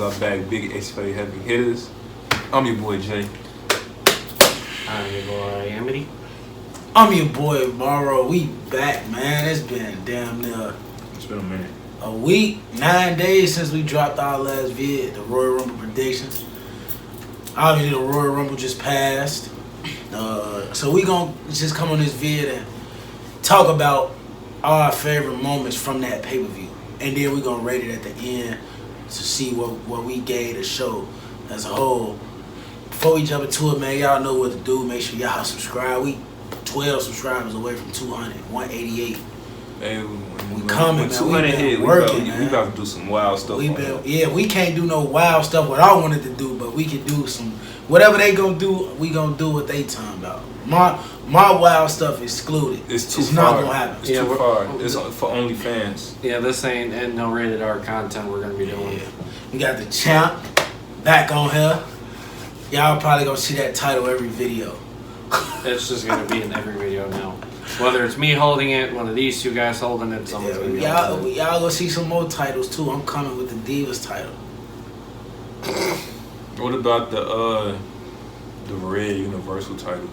are back. Big HV Heavy Hitters. I'm your boy Jay. I'm your boy Amity. I'm your boy Morrow. We back, man. It's been damn near. It's been a minute. A week, 9 days since we dropped our last vid, the Royal Rumble predictions. Obviously, the Royal Rumble just passed. So we gonna just come on this vid and talk about our favorite moments from that pay-per-view. And then we gonna rate it at the end to see what we gave the show as a whole. Before we jump into it, man, y'all know what to do. Make sure y'all subscribe. We 12 subscribers away from 200, 188. Hey, we coming, man. 200 hit. We about to do some wild stuff. We can't do no wild stuff what I wanted to do, but we can do some whatever they gonna do. We gonna do what they talking about. My wild stuff excluded. It's too it's far. Not gonna happen. It's too far. It's for only fans. Yeah, this ain't no rated R content we're gonna be doing. Yeah. We got the champ back on here. Y'all probably gonna see that title every video. It's just gonna be in every video now. Whether it's me holding it, one of these two guys holding it, someone's gonna be y'all gonna see some more titles too. I'm coming with the Divas title. What about the red Universal title?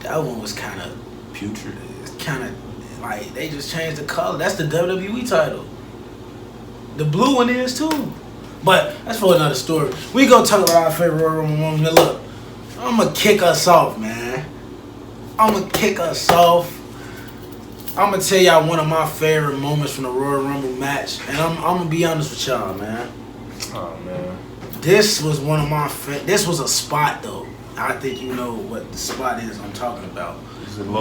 That one was kind of putrid. It's kind of like they just changed the color. That's the WWE title. The blue one is too. But that's for another story. We gonna talk about our favorite Royal Rumble moment. Now look, I'm gonna kick us off, man. I'm gonna tell y'all one of my favorite moments from the Royal Rumble match, and I'm gonna be honest with y'all, man. Oh man, this was one of my this was a spot though. I think you know what the spot is I'm talking about.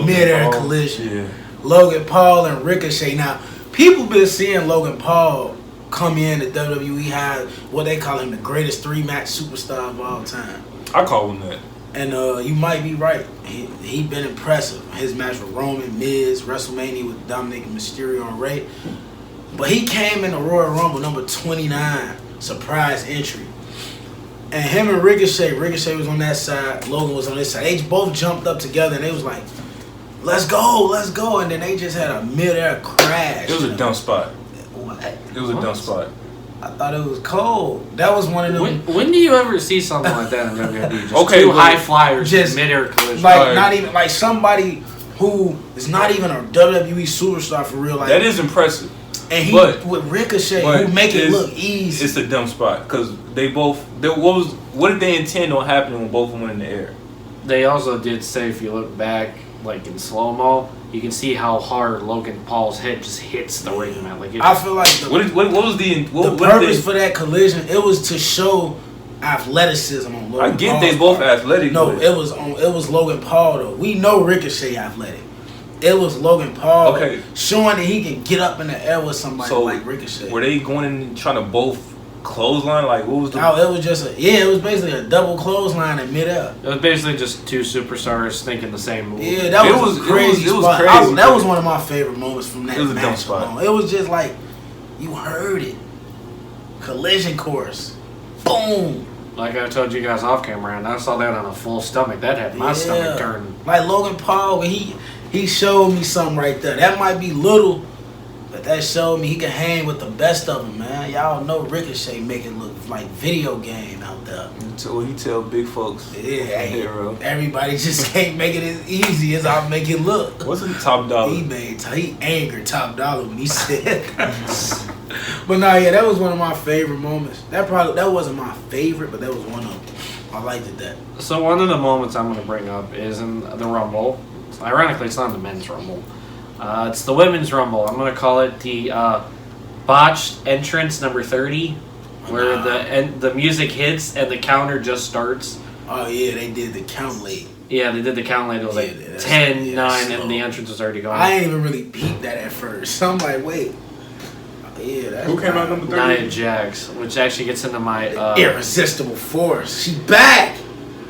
Mid-air collision. Yeah. Logan Paul and Ricochet. Now, people been seeing Logan Paul come in to WWE, have what they call him the greatest three-match superstar of all time. I call him that. And you might be right. He been impressive. His match with Roman, Miz, WrestleMania with Dominic and Mysterio and Ray. But he came in the Royal Rumble number 29, surprise entry. And him and Ricochet was on that side, Logan was on this side. They both jumped up together and they was like, let's go. And then they just had a mid-air crash. It was a dumb spot. What? It was a dumb spot. I thought it was cold. That was one of them. When do you ever see something like that in WWE? Just okay, two high flyers, just mid-air collision. Like not even like somebody who is not even a WWE superstar for real. Like, that is impressive. And he with Ricochet, who make it look easy. It's a dumb spot because they both. What did they intend on happening when both of them went in the air? They also did say, if you look back, like in slow mo, you can see how hard Logan Paul's head just hits the ring mat. Like I feel like what was the purpose for that collision? It was to show athleticism on Logan. I get Paul's they both part. athletic. No, it was Logan Paul though. We know Ricochet athletic. It was Logan Paul showing that he can get up in the air with somebody like Ricochet. Were they going and trying to both clothesline? Like what was the? No, it was just it was basically a double clothesline in midair. It was basically just two superstars thinking the same move. Yeah, that was crazy. It was crazy. That was one of my favorite moments from that match. It was a dumb spot. It was just like you heard it. Collision course. Boom. Like I told you guys off camera, and I saw that on a full stomach. That had my stomach turning. Like Logan Paul, when he showed me something right there. That might be little, but that showed me he can hang with the best of them, man. Y'all know Ricochet make it look like video game out there. So he tell big folks, hero. Everybody just can't make it as easy as I make it look. What's the Top Dollar? He angered Top Dollar when he said. But no, yeah, that was one of my favorite moments. That wasn't my favorite, but that was one of them. I liked it that. So one of the moments I'm going to bring up is in the Rumble. Ironically, it's not the men's Rumble. It's the women's Rumble. I'm going to call it the botched entrance number 30, where the music hits and the counter just starts. Oh, yeah, they did the count late. Yeah, they did the count late. It was like 10, 9, and the entrance was already going. I ain't even really peeped that at first. So I'm like, wait. Yeah, that's who came out number 30? Nia Jax, which actually gets into my... irresistible force. She's back!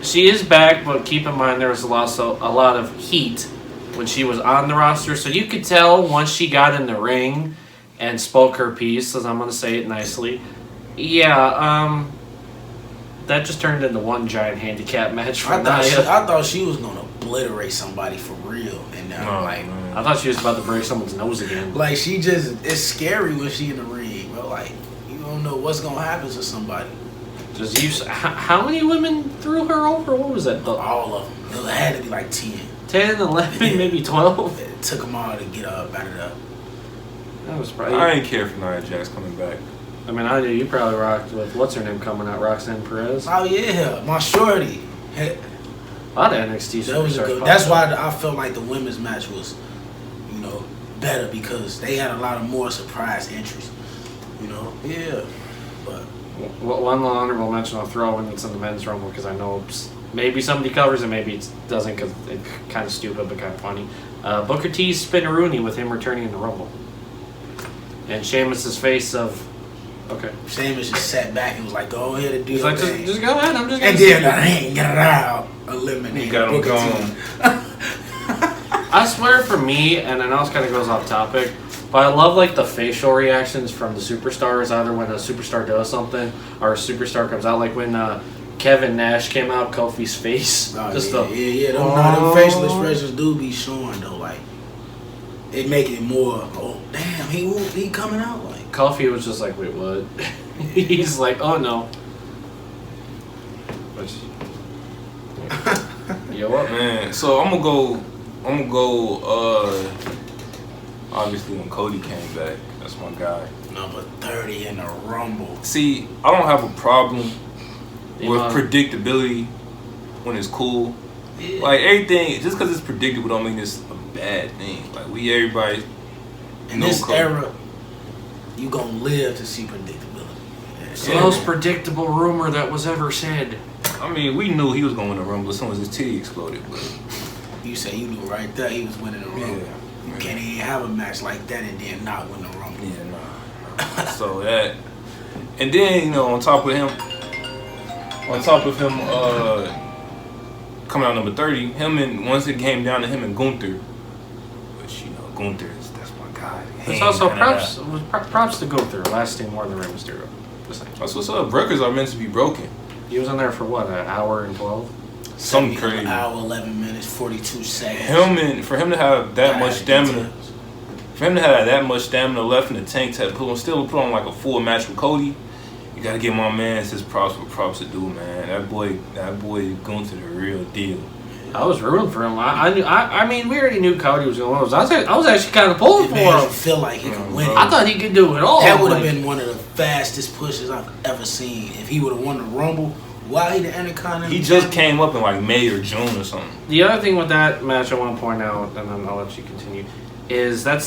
She is back, but keep in mind there was a lot of heat when she was on the roster. So you could tell once she got in the ring and spoke her piece, as I'm going to say it nicely. Yeah, that just turned into one giant handicap match for Nia. I thought she was going to obliterate somebody for real. And now, I thought she was about to break someone's nose again. Like, it's scary when she in the ring, bro. Like, don't know what's gonna happen to somebody. Just you. How many women threw her over? What was that? All of them. It had to be like 10. 10, 11, maybe 12. It took them all to get up out of that. That was probably. I ain't care for Nia Jax coming back. I mean, I knew you probably rocked with what's her name coming out, Roxanne Perez. Oh yeah, my shorty. A lot of NXT That was a superstars good. popped That's up. why I felt like the women's match was, better because they had a lot of more surprise entries. Yeah. But One honorable mention I'll throw in, it's in the men's rumble because I know maybe somebody covers it, maybe it doesn't because it's kind of stupid but kind of funny. Booker T's Spinneroonie with him returning in the rumble, and Sheamus's face of okay. Sheamus just sat back and was like, "Go ahead and do He's your like, thing." just go ahead. I'm just. And then I ain't get it out. Eliminate. He got him Booker T. gone. I swear, for me, and I know this kind of goes off topic, but I love like the facial reactions from the superstars, either when a superstar does something or a superstar comes out. Like when Kevin Nash came out, Kofi's face, Oh, just yeah. Them facial expressions do be showing though, like it make it more. Oh damn, he coming out like. Kofi was just like, wait, what? He's like, oh no. Which, yo, what? Man, so I'm gonna go. Obviously, when Cody came back, that's my guy. Number 30 in the Rumble. See, I don't have a problem You with know, predictability when it's cool. Yeah. Like everything, just because it's predictable don't mean it's a bad thing. Like everybody In know this Cody. era, you gonna live to see predictability. it's the most predictable rumor that was ever said. I mean, we knew he was going to the Rumble as soon as his titty exploded, but You say you knew right there he was winning the Rumble. You can't even have a match like that and then not win the Rumble. yeah, nah. So that, and then on top of him coming out number 30, once it came down to him and Gunther, which Gunther that's my guy. It's also props to Gunther, lasting more than Rey Mysterio. Just saying. That's what's up. Records are meant to be broken. He was in there for what, an hour and 12? Something 70 crazy. An hour, 11 minutes, 42 seconds. For him to have that much stamina. For him to have that much stamina left in the tank to still put on like a full match with Cody, you gotta give my man his props for props to do, man. That boy Gunther the real deal. I was rooting for him. I mean, we already knew Cody was going to lose. I was actually kind of pulling It for made him him. feel like he could win it. I thought he could do it all. That would have Like, been one of the fastest pushes I've ever seen. If he would have won the Rumble while he the Intercontinental. He just came up in like May or June or something. The other thing with that match I want to point out, and then I'll let you continue, is I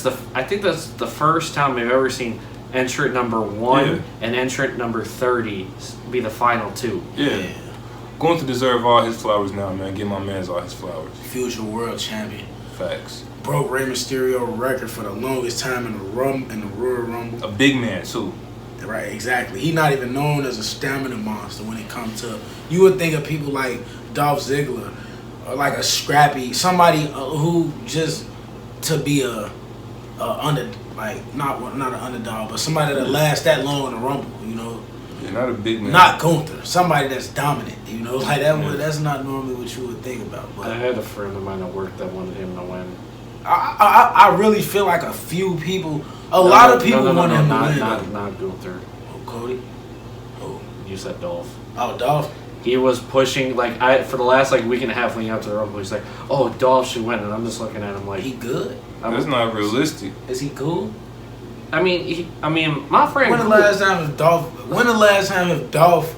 think that's the first time I've ever seen entrant number 1 and entrant number 30 be the final two. Yeah. Going to deserve all his flowers now, man. Give my man all his flowers. Future World Champion. Facts. Broke Rey Mysterio record for the longest time in the Royal Rumble. A big man too. Right, exactly. He's not even known as a stamina monster when it comes to. You would think of people like Dolph Ziggler, or like a scrappy somebody who just to be a under like not an underdog, but somebody that lasts that long in the Rumble. Yeah, not a big man. Not Gunther. Somebody that's dominant. Like that. That's not normally what you would think about. But I had a friend of mine at work that wanted him to win. I really feel like a few people, a lot of people want him to win. Not Gunther. Oh, Cody. Oh, You said Dolph. Dolph. He was pushing for the last week and a half leading up to the Rumble. He's like, "Oh, Dolph should win," and I'm just looking at him like, He good? That's not realistic. Is he cool? I mean, my friend. When the last time if Dolph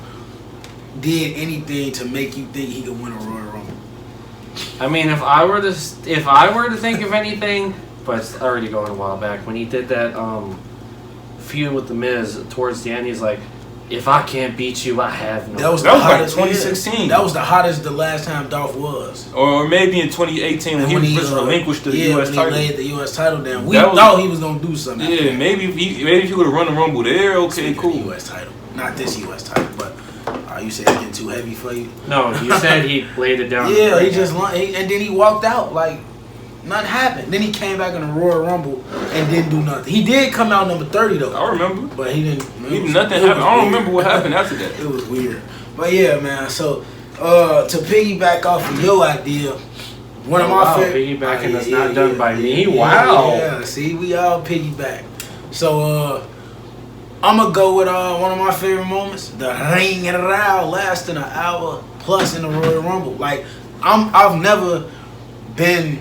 did anything to make you think he could win a Royal Rumble? I mean, if I were to think of anything, but it's already going a while back when he did that feud with the Miz towards the end. He's like, "If I can't beat you, I have no." That was like 2016. That was the hottest the last time Dolph was. Or maybe in 2018 when he just relinquished the U.S. when title. he laid the U.S. title down. We thought he was gonna do something. after Yeah, that. maybe if he would have run the Rumble there, okay, Speaking of cool. the U.S. title, not this U.S. title, but you said it's getting too heavy for you. No, you said he laid it down. Yeah, and then he walked out like nothing happened. Then he came back in the Royal Rumble and didn't do nothing. He did come out number 30 though. I remember. But he didn't. Nothing happened. I don't remember what happened after that. It was weird. But yeah, man. So to piggyback off of your idea, one of my favorite. Piggybacking that's not done by me. Yeah, Wow. Yeah, see, we all piggyback. So I'm gonna go with one of my favorite moments, the ring and row lasting an hour plus in the Royal Rumble. Like I've never been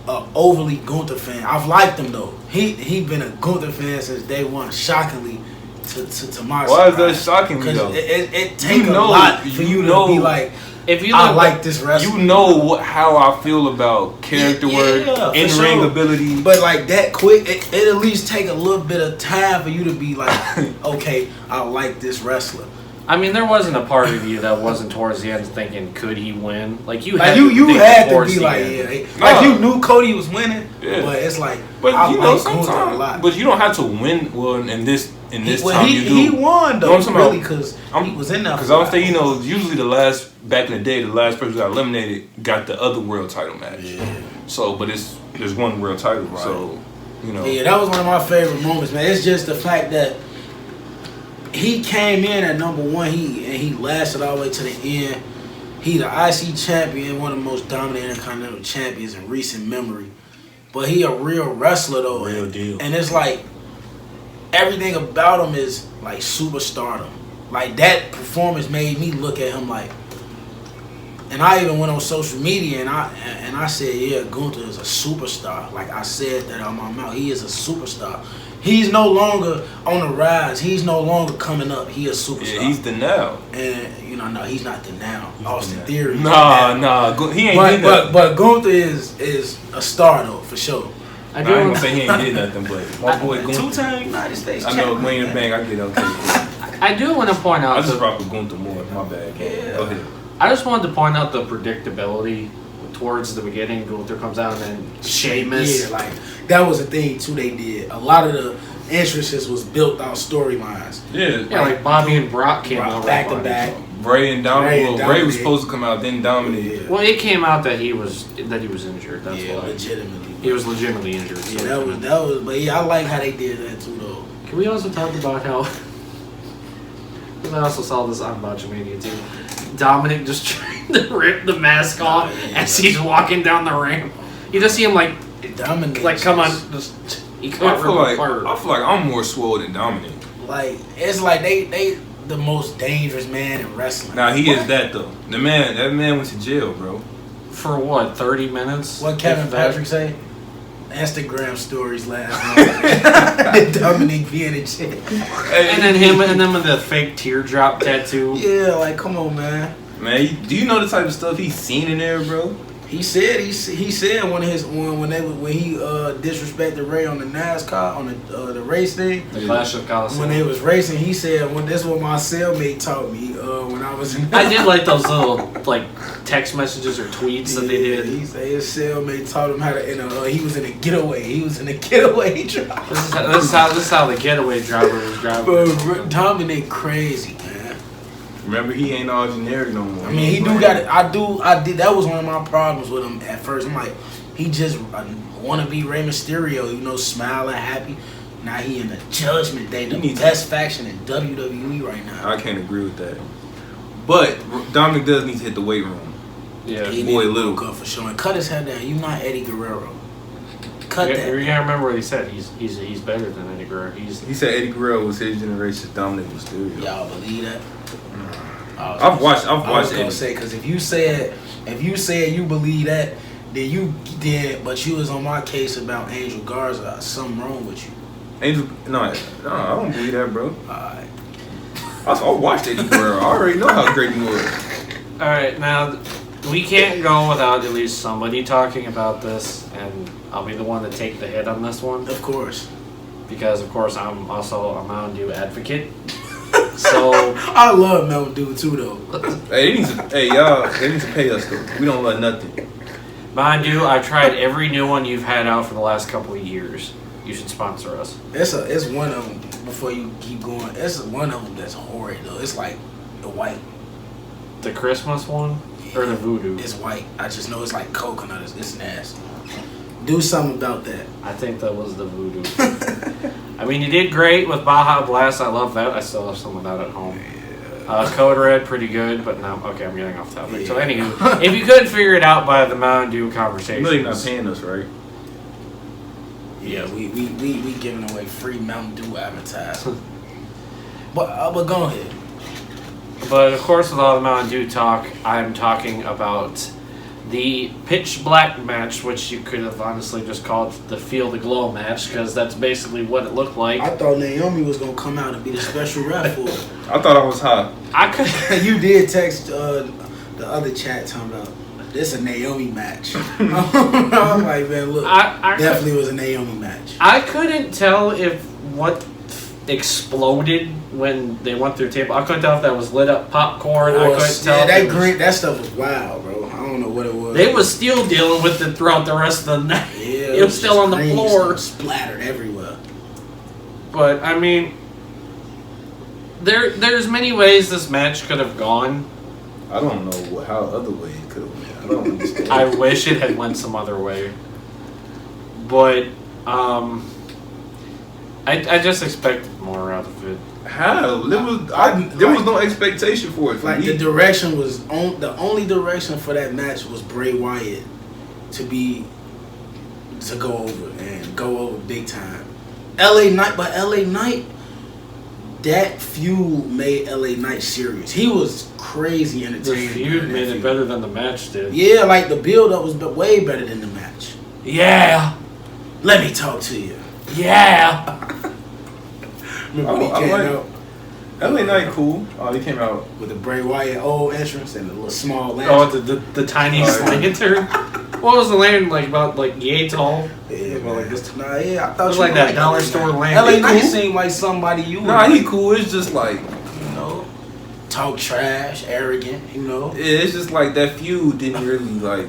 a overly Gunther fan. I've liked him though. He been a Gunther fan since day one. Shockingly, to my why surprise. is that shocking me though? It takes a lot for you to be like. If you I like this wrestler. You know how I feel about character work, in-ring ability. But like that quick, it at least take a little bit of time for you to be like, okay, I like this wrestler. I mean, there wasn't a part of you that wasn't towards the end thinking, could he win? Like you Like had you to had to towards be the like, end. yeah, like you knew Cody was winning, Yeah. but it's like, But I you know, like Gunther a sometimes, lot. but you don't have to win. Well, in this time you do. He won though, You know what I'm really, talking because he was in there. Because I was thinking, you know, usually back in the day, the last person who got eliminated got the other world title match. Yeah. So, but there's one world title, Right. so you know. Yeah, that was one of my favorite moments, man. It's just the fact that he came in at number one, he lasted all the way to the end. He the IC champion, one of the most dominant intercontinental champions in recent memory. But he a real wrestler though. Real deal. And it's like everything about him is like superstardom. Like that performance made me look at him like, and I even went on social media and I said, yeah, Gunther is a superstar. Like I said that out my mouth. He is a superstar. He's no longer on the rise. He's no longer coming up. He a superstar. Yeah, he's the now. And you know, no, he's not the now. He's Austin the Theory. Nah, he ain't did nothing. But Gunther is a star though, for sure. I I do. ain't gonna say he ain't did nothing, but my boy Gunther. Two-time United States I know, champion. Money in the Bank. I get okay. I do want to point out. I just rock with Gunther more. My bad. Yeah. Go ahead. I just wanted to point out the predictability towards the beginning. Gunther comes out and then Sheamus. Yeah, like that was a thing too. They did a lot of the entrances was built out storylines. Yeah. Yeah, like Bobby and Brock came out back to right back. Bray and Dominic. Well, Bray was Dominic. supposed to come out, then Dominic. Yeah, Well, it came out that he was injured. That's yeah, why legitimately. he was legitimately injured. Yeah, so that was. But yeah, I like how they did that too, though. Can we also talk about how? Because I also saw this on Botchamania too. Dominic just trying to rip the mask off as he's walking down the ramp. You just see him like Dominic, come on, just he I can't feel rip like apart. I'm more swole than Dominic. like it's like they the most dangerous man in wrestling. Now he is that though. That man went to jail, bro. For what, 30 minutes? What Kevin If that- Patrick say? Instagram stories last night. Dominic being a chick. And then him with the fake teardrop tattoo. Yeah, like come on, man. Man, do you know the type of stuff he's seen in there, bro? He said when he disrespected Ray on the NASCAR on the race thing. The Clash of Coliseum. When they was racing, he said, "Well, that's what my cellmate taught me when I was in." I did like those little like text messages or tweets that they did. He said his cellmate taught him how to. He was in a getaway. He was in a getaway drive. This is how the getaway driver was driving. But Dominic crazy, man. Remember, he ain't all generic no more. I mean, he do got it. I did. That was one of my problems with him at first. I'm like, he just want to be Rey Mysterio, smiling, happy. Now he in the Judgment Day, the best faction in WWE right now. I can't agree with that. But Dominic does need to hit the weight room. Yeah. He boy, need to little. look up for sure and cut his head down. You not Eddie Guerrero. Cut You that. gotta remember what he said. He's better than Eddie Guerrero. He said Eddie Guerrero was his generation's Dominic Mysterio. Y'all believe that? I've watched I was gonna Eddie. say because if you said you believe that, then you did. But you was on my case about Angel Garza. Something wrong with you. Angel, no, I don't believe that, bro. Alright. I watched Eddie Guerrero. I already know how great he was. All right, now we can't go without at least somebody talking about this, and I'll be the one to take the hit on this one Of course. because, of course, I'm also a Mountain Dew advocate. So I love Mountain Dew too, though. Hey, they need to pay us though. We don't love nothing. Mountain Dew, I've tried every new one you've had out for the last couple of years. You should sponsor us. It's one of them. Before you keep going, it's one of them that's horrid though. It's like the white. The Christmas one or the Voodoo? It's white. I just know it's like coconut. It's nasty. Do something about that. I think that was the Voodoo. I mean, you did great with Baja Blast. I love that. I still have some of that at home. Code Red, pretty good, but no. Okay, I'm getting off topic. So, anywho, if you couldn't figure it out by the Mountain Dew conversation, You're really not paying us, right? Yeah, we giving away free Mountain Dew advertising. But go ahead. But of course, with all the Mountain Dew talk, I'm talking about the pitch black match, which you could have honestly just called the Feel the Glow match, because that's basically what it looked like. I thought Naomi was gonna come out and be the special ref for it. I thought I was hot. I could. You did text the other chat talking about this a Naomi match. I was like, man, look, I definitely was a Naomi match. I couldn't tell if what exploded when they went through the table. I couldn't tell if that was lit up popcorn. I couldn't tell. Yeah, that stuff was wild, bro. I don't know what it was. They was still dealing with it throughout the rest of the night. Yeah, it was still on the floor, splattered everywhere. But I mean, there's many ways this match could have gone. I don't know how other way it could have went. I don't understand. I wish it had went some other way. But I just expected more out of it. How? There was no expectation for it. Like the direction was the only direction for that match was Bray Wyatt to go over big time. LA Knight, that feud made LA Knight serious. He was crazy entertaining. The feud made it better than the match did. Yeah, like the build up was way better than the match. Yeah. Let me talk to you. Yeah. Remember when he came out? LA Knight cool. Oh, he came out with the Bray Wyatt old entrance and the little small lantern. Oh, the tiny lantern. What was the lantern like? About like yay tall? Yeah, about like this. Nah, yeah, I thought it was like that dollar store LA lantern. Knight seemed like somebody you. Nah, he cool. It's just like talk trash, arrogant. Yeah, it's just like that feud didn't really like.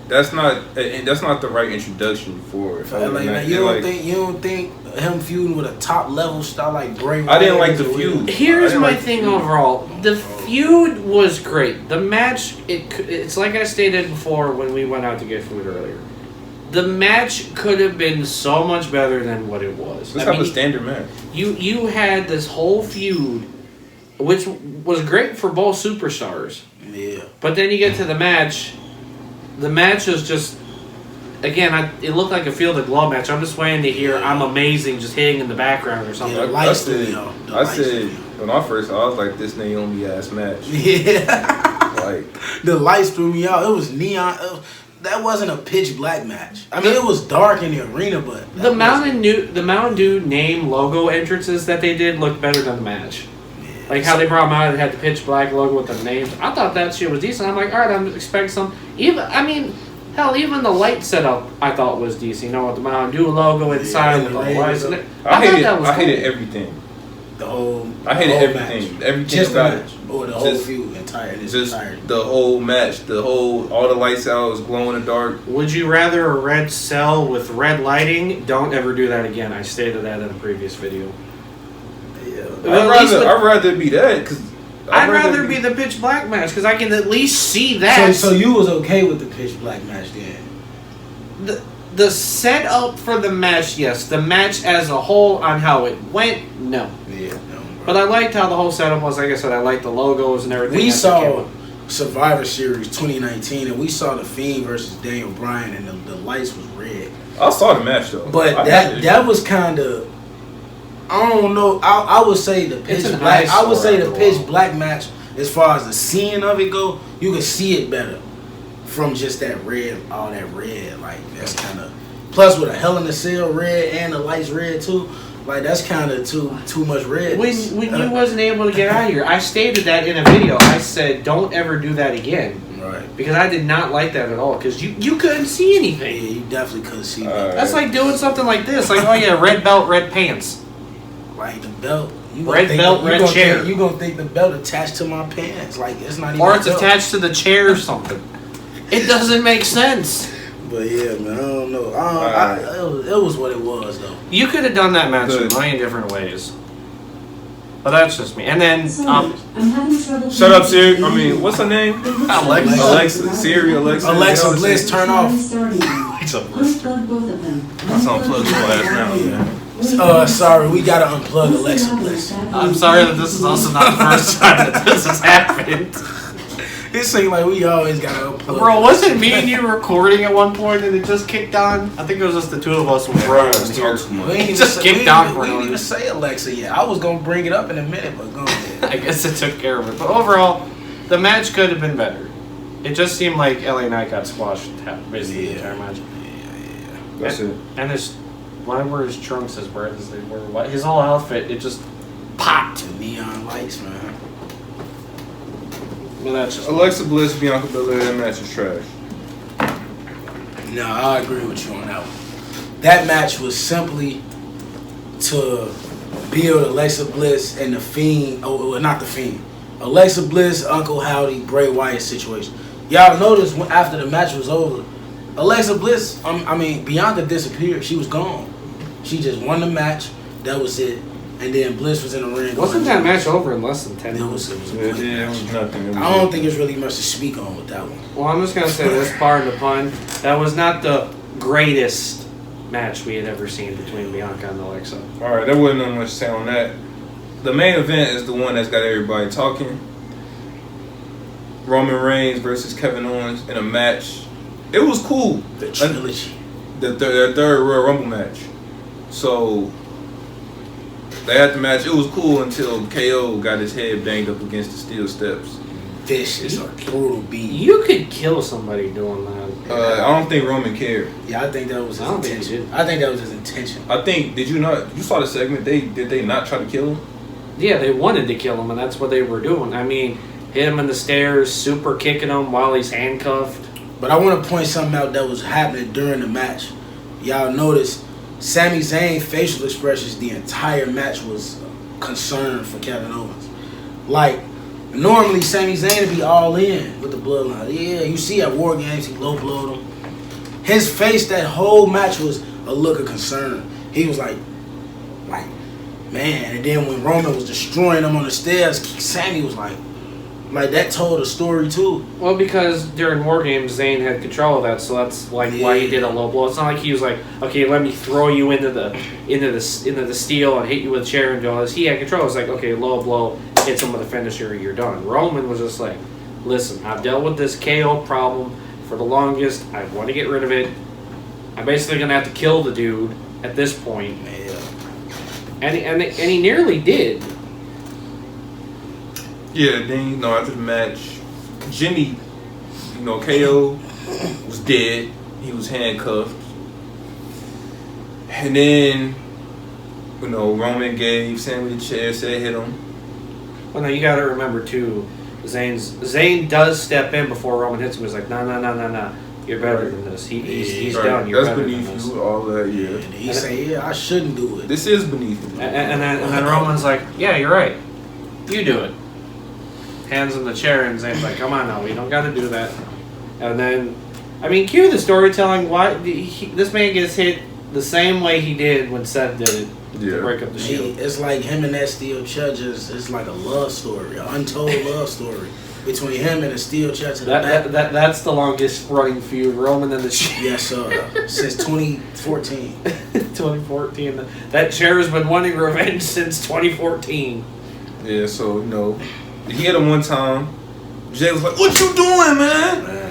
That's not the right introduction for it. You don't think him feuding with a top level star like Bray Wyatt? I didn't like the feud. Here's my thing overall. The feud was great. The match, it's like I stated before when we went out to get food earlier. The match could have been so much better than what it was. Let's have a standard match. You had this whole feud, which was great for both superstars. Yeah. But then you get to the match. The match is just, again, it looked like a Feel the Glow match. I'm just waiting to hear "I'm amazing" just hitting in the background or something. I said when I first saw it, I was like, this Naomi ass match. Yeah. Like the lights threw me out. It was neon. That wasn't a pitch black match. I mean, it was dark in the arena, but the Mountain Dew name logo entrances that they did looked better than the match. Like how they brought them out and had the pitch black logo with the names. I thought that shit was decent. I'm like, all right, I'm expecting some. Even the light setup I thought was decent. You know, with the Mountain Dew logo inside with the lights. I hated everything. I hated everything. Everything just about it. Or the whole feud entirely. The whole match. All the lights out was glow in the dark. Would you rather a red cell with red lighting? Don't ever do that again. I stated that in a previous video. I'd rather be that because I'd rather be the pitch black match because I can at least see that. So you was okay with the pitch black match then? The setup for the match, yes. The match as a whole on how it went, no. Yeah, no. But I liked how the whole setup was. Like I said, I liked the logos and everything. We saw Survivor Series 2019 and we saw The Fiend versus Daniel Bryan and the lights was red. I saw the match though. But that was kind of. I don't know. I would say the pitch black. I would say the pitch black match, as far as the seeing of it go, you can see it better from just that red, all that red. Like that's kind of plus with a Hell in a Cell red and the lights red too. Like that's kind of too much red. When you wasn't able to get out of here, I stated that in a video. I said don't ever do that again. Right. Because I did not like that at all. Because you couldn't see anything. Yeah, you definitely couldn't see anything. That's like doing something like this. Like, oh yeah, red belt, red pants. Like the belt. Red belt, red chair. You gonna think the belt attached to my pants. Like it's not even. Or it's attached to the chair or something. It doesn't make sense. But yeah, man, I don't know. It was what it was though. You could have done that match in a million different ways. But that's just me. And then shut up, Siri. I mean, what's her name? Alexa. Siri, Alexa. Alexa Bliss, turn off. Alexa Bliss. That's unplugged your ass now, man. Sorry, we gotta unplug Alexa Bliss. I'm sorry that this is also not the first time that this has happened. It seems like we always gotta upload. Bro, wasn't me and you recording at one point and it just kicked on? I think it was just the two of us with Bro. We ain't just kicked on. We didn't even say Alexa yet. I was gonna bring it up in a minute, but go ahead. I guess it took care of it. But overall, the match could have been better. It just seemed like LA Knight got squashed basically the entire match. Yeah. That's it. And why were his trunks as bright as they were? His whole outfit, it just popped. The neon lights, man. Well, that's just Alexa Bliss, Bianca Belair, that match is trash. No, I agree with you on that one. That match was simply to build Alexa Bliss and the Fiend. Oh, well, not the Fiend. Alexa Bliss, Uncle Howdy, Bray Wyatt situation. Y'all noticed after the match was over, Alexa Bliss, Bianca disappeared. She was gone. She just won the match. That was it. And then Bliss was in the ring. Wasn't that match over in less than 10 It minutes? was a quick It match. was nothing. I don't think there's really much to speak on with that one. Well, I'm just going to say this, pardon the pun. That was not the greatest match we had ever seen between Bianca and Alexa. Alright, there wasn't much to say on that. The main event is the one that's got everybody talking. Roman Reigns versus Kevin Owens in a match. It was cool. The trilogy. The third Royal Rumble match. So they had the match. It was cool until KO got his head banged up against the steel steps. Vicious or brutal beat. You could kill somebody doing that. I don't think Roman cared. Yeah, I think that was his I don't think he intention. did. I think that was his intention. I think, did you not? You saw the segment. Did they not try to kill him? Yeah, they wanted to kill him, and that's what they were doing. I mean, hit him in the stairs, super kicking him while he's handcuffed. But I want to point something out that was happening during the match. Y'all notice Sami Zayn's facial expressions the entire match was concern for Kevin Owens. Like, normally Sami Zayn would be all in with the bloodline. Yeah, you see at War Games, he low blowed him. His face that whole match was a look of concern. He was like, man. And then when Roman was destroying him on the stairs, Sami was like that told a story too. Well, because during War Games, Zayn had control of that, so that's like why he did a low blow. It's not like he was like, okay, let me throw you into the steel and hit you with a chair and do all this. He had control. It's like, okay, low blow, hit him with a finisher, you're done. Roman was just like, listen, I've dealt with this KO problem for the longest. I want to get rid of it. I'm basically gonna have to kill the dude at this point. Yeah. And he nearly did. Yeah, then, after the match, Jimmy, KO was dead. He was handcuffed. And then, Roman gave Sammy the chair, said hit him. Well, no, you got to remember, too, Zayn does step in before Roman hits him. He's like, no. You're better than this. He's done. You're That's better beneath than this. you, all that, yeah. And he say, I shouldn't do it. This is beneath you. And then Roman's like, yeah, you're right. You do it. Hands in the chair, and Zayn's like, come on now, we don't got to do that. And then, cue the storytelling. Why this man gets hit the same way he did when Seth did it to break up the Shield. It's like him and that steel chair it's like a love story, an untold love story between him and the steel chair to the back. That's the longest running feud, Roman and the Shield. Yes, sir. Since 2014. 2014. That chair has been wanting revenge since 2014. Yeah, so, he hit him one time. Jay was like, what you doing, man?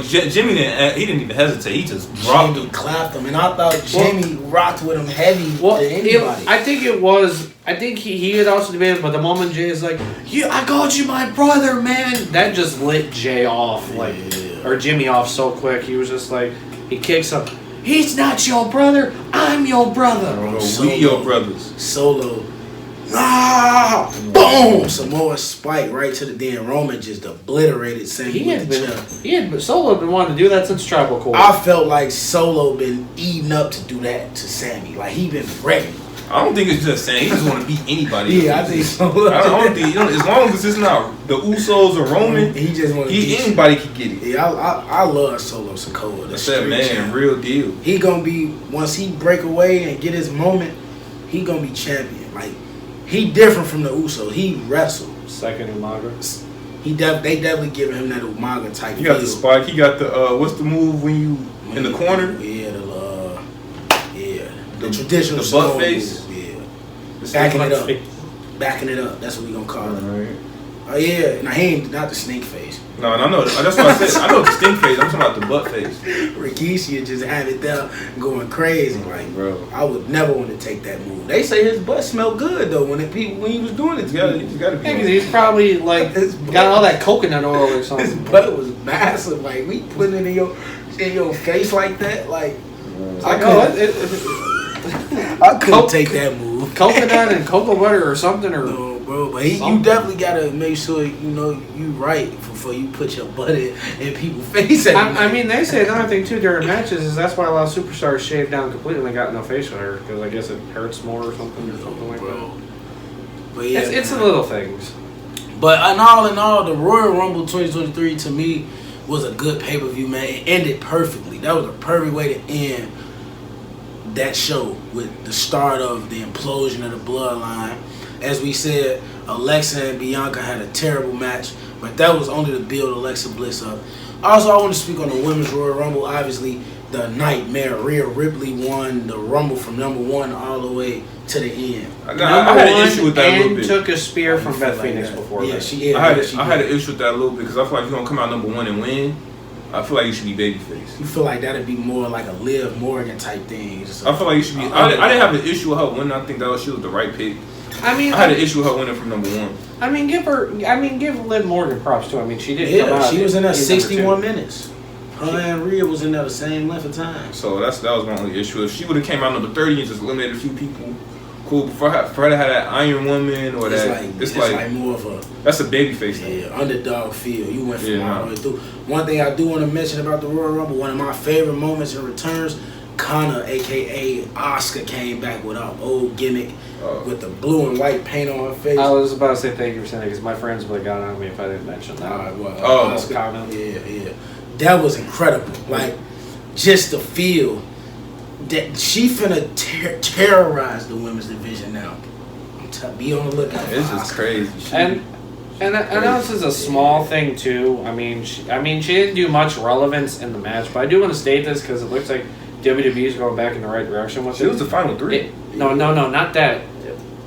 Jimmy didn't even hesitate. He just dropped him. Clapped him. And I thought Jimmy rocked with him heavy than anybody. I think he had also debated, but the moment Jay is like, yeah, I called you my brother, man. That just lit Jay off, or Jimmy off so quick. He was just like, he kicks him. He's not your brother. I'm your brother. We your brothers. Solo. Boom! Samoa Spike right to the damn Roman just obliterated Sammy with the chair. Solo been wanting to do that since Tribal Court. I felt like Solo been eating up to do that to Sammy. Like he been ready. I don't think it's just saying he just want to beat anybody. Yeah, I think so. I don't think as long as it's not the Usos or Roman, he just want to. Anybody can get it. Yeah, I love Solo Sikoa. That's that man, champ. Real deal. He gonna be once he break away and get his moment. He gonna be champion. Like he different from the Usos. He wrestled. Second Umaga. They definitely giving him that Umaga type. He got the spike. He got the what's the move when you in the corner? Yeah, the traditional the butt face. Yeah, backing it up. That's what we gonna call it. Right. Oh yeah, no, he ain't not the snake face. No, and I know that's what I said. I know the stink face. I'm talking about the butt face. Rikishi just had it there going crazy. Like, bro, I would never want to take that move. They say his butt smelled good though when he was doing it. You gotta be. Yeah, 'cause he's probably like got all that coconut oil or something. His butt was massive. Like, we putting it in your face like that. Like, I couldn't take that move. Coconut and cocoa butter or something or. No, bro, but you definitely gotta make sure you know you right before you put your butt in people's face. I mean, they say another thing too during matches is that's why a lot of superstars shave down completely and they got no facial hair because I guess it hurts more or something like that. But yeah, it's the little things. But in all, the Royal Rumble 2023 to me was a good pay-per-view, man. It ended perfectly. That was a perfect way to end that show with the start of the implosion of the bloodline. As we said, Alexa and Bianca had a terrible match, but that was only to build Alexa Bliss up. Also, I want to speak on the Women's Royal Rumble. Obviously, the Nightmare Rhea Ripley won the Rumble from number 1 all the way to the end. I had an issue with that a little bit. Took a spear from Beth Phoenix before. Yeah, that. she I had an issue with that a little bit because I feel like if you're gonna come out number 1 and win, I feel like you should be babyface. You feel like that'd be more like a Liv Morgan type thing. I feel like you should be. I didn't have an issue with her winning. I think she was the right pick. I had an issue with her winning from number 1. I mean, give Liv Morgan props too. I mean, she did. Come out. She was in there 61 minutes. Her and Rhea was in there the same length of time. So that was my only issue. If she would have came out number 30 and just eliminated a few people, cool. For her to have that Iron Woman or it's like more of a that's a babyface thing. Yeah, underdog feel. You went from all the way through. One thing I do want to mention about the Royal Rumble, one of my favorite moments in returns, Connor, aka Oscar, came back with our old gimmick with the blue and white paint on her face. I was about to say thank you for saying it because my friends would have got on me if I didn't mention that. Oscar, Connor. Yeah. That was incredible. Like, just the feel that she finna terrorize the women's division now. Be on the lookout. It's just crazy. And this is a small thing too. I mean, she didn't do much relevance in the match, but I do want to state this because it looks like WWE is going back in the right direction with it. She was the final 3. No, not that.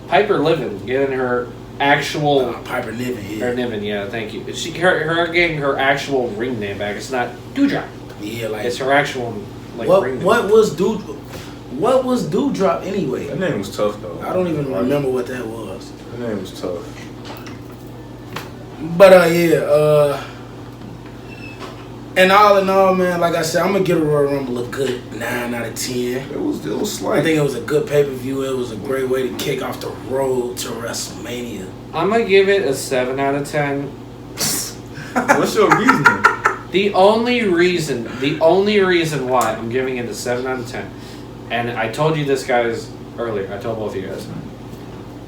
Piper Niven getting her actual Piper Niven. Yeah. Her Niven, yeah. Thank you. Her getting her actual ring name back. It's not Doudrop. Yeah, like it's her actual ring name. What was Doudrop anyway? That name was tough though. I don't even remember what that was. That name was tough. But and all in all, man, like I said, I'm gonna give the Royal Rumble a good 9 out of 10. It was slight. I think it was a good pay-per-view. It was a great way to kick off the road to WrestleMania. I'm gonna give it a 7 out of 10. What's your reasoning? The only reason why I'm giving it a 7 out of 10, and I told you this, guys, earlier. I told both of you guys.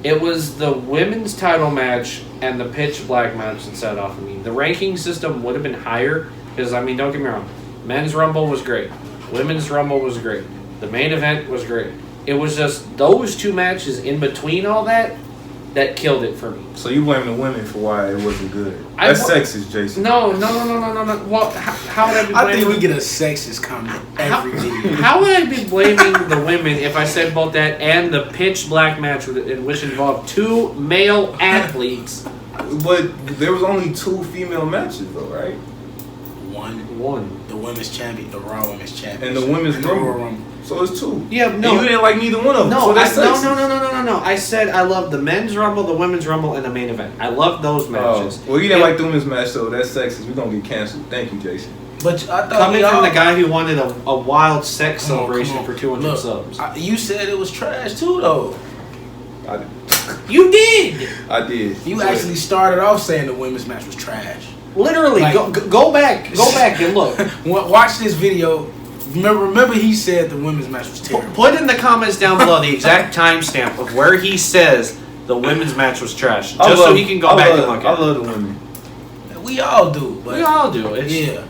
It was the women's title match and the pitch black match that set off of me. The ranking system would have been higher because, I mean, don't get me wrong. Men's Rumble was great. Women's Rumble was great. The main event was great. It was just those 2 matches in between all that killed it for me. So you blame the women for why it wasn't good? That's sexist, Jason. No. Well, how would I be blaming? I think we get a sexist comment every video. How would I be blaming the women if I said both that and the pitch black match which involved 2 male athletes? But there was only 2 female matches though, right? One. The women's champion, the Raw Women's Champion, and the women's Rumble. So it's 2. Yeah, no. And you didn't like neither one of them. No, so that's no. I said I love the men's Rumble, the women's Rumble, and the main event. I love those matches. Well, you didn't like the women's match, so that's sexist. We're gonna get canceled. Thank you, Jason. But I thought coming from the guy who wanted a wild sex celebration for 200 Look, subs. You said it was trash too, though. I did. You did. I did. You actually started off saying the women's match was trash. Literally, like, go back and look. Watch this video. Remember he said the women's match was terrible. Put in the comments down below the exact timestamp of where he says the women's match was trash, so he can go back and look at it. I love the women. We all do. But we all do. Yeah.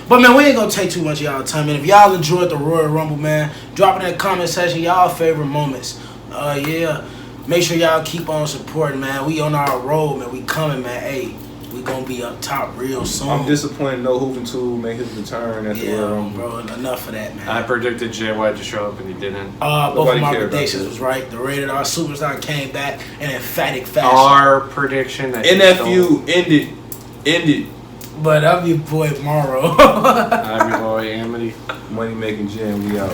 But man, we ain't gonna take too much of y'all time. And if y'all enjoyed the Royal Rumble, man, drop it in the comment section y'all favorite moments. Yeah. Make sure y'all keep on supporting, man. We on our road, man. We coming, man. Hey, we We gonna be up top real soon. I'm disappointed no Hooping Tool make his return at the Royal Rumble. bro. Enough of that, man. I predicted Jay White to show up and he didn't. Both Nobody of my cared about predictions that. was right. The Rated R Superstar came back in emphatic fashion. Our prediction that NFU ended. But I'm your boy Morrow. I'm your boy Amity. Money making jam, we out.